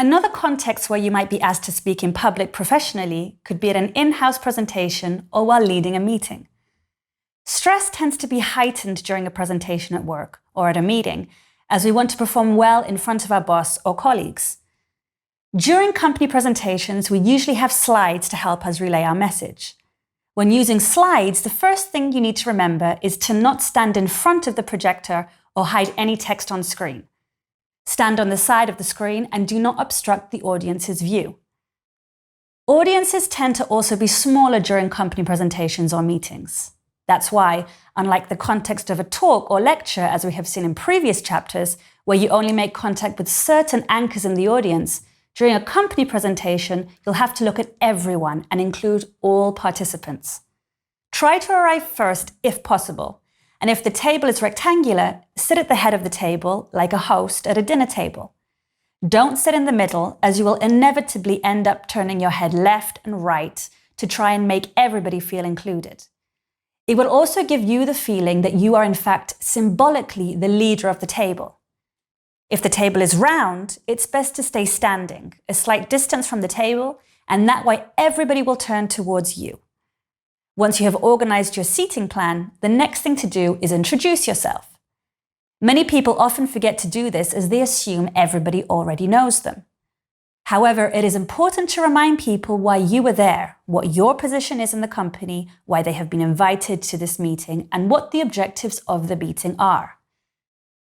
Another context where you might be asked to speak in public professionally could be at an in-house presentation or while leading a meeting. Stress tends to be heightened during a presentation at work or at a meeting, as we want to perform well in front of our boss or colleagues. During company presentations, we usually have slides to help us relay our message. When using slides, the first thing you need to remember is to not stand in front of the projector or hide any text on screen. Stand on the side of the screen and do not obstruct the audience's view. Audiences tend to also be smaller during company presentations or meetings. That's why, unlike the context of a talk or lecture, as we have seen in previous chapters, where you only make contact with certain anchors in the audience, during a company presentation, you'll have to look at everyone and include all participants. Try to arrive first if possible, and if the table is rectangular, sit at the head of the table like a host at a dinner table. Don't sit in the middle, as you will inevitably end up turning your head left and right to try and make everybody feel included. It will also give you the feeling that you are in fact symbolically the leader of the table. If the table is round, it's best to stay standing, a slight distance from the table, and that way everybody will turn towards you. Once you have organized your seating plan, the next thing to do is introduce yourself. Many people often forget to do this as they assume everybody already knows them. However, it is important to remind people why you were there, what your position is in the company, why they have been invited to this meeting, and what the objectives of the meeting are.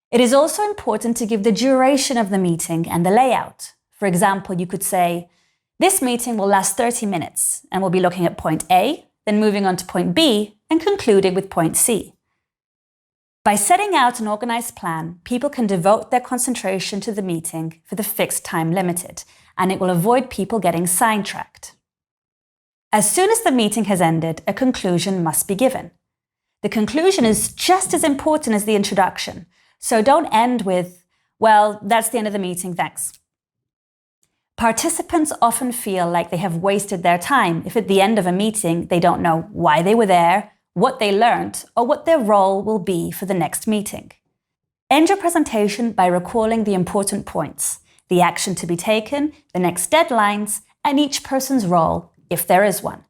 It is also important to give the duration of the meeting and the layout. For example, you could say, this meeting will last 30 minutes and we'll be looking at point A, then moving on to point B and concluding with point C. By setting out an organized plan, people can devote their concentration to the meeting for the fixed time limited, and it will avoid people getting sidetracked. As soon as the meeting has ended, a conclusion must be given. The conclusion is just as important as the introduction. So don't end with, well, that's the end of the meeting, thanks. Participants often feel like they have wasted their time if at the end of a meeting they don't know why they were there, what they learned, or what their role will be for the next meeting. End your presentation by recalling the important points, the action to be taken, the next deadlines, and each person's role, if there is one.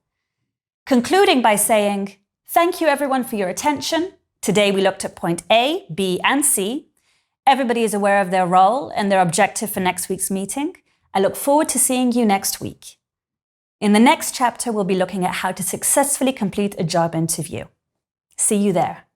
Concluding by saying, thank you everyone for your attention. Today we looked at point A, B, and C. Everybody is aware of their role and their objective for next week's meeting. I look forward to seeing you next week. In the next chapter, we'll be looking at how to successfully complete a job interview. See you there.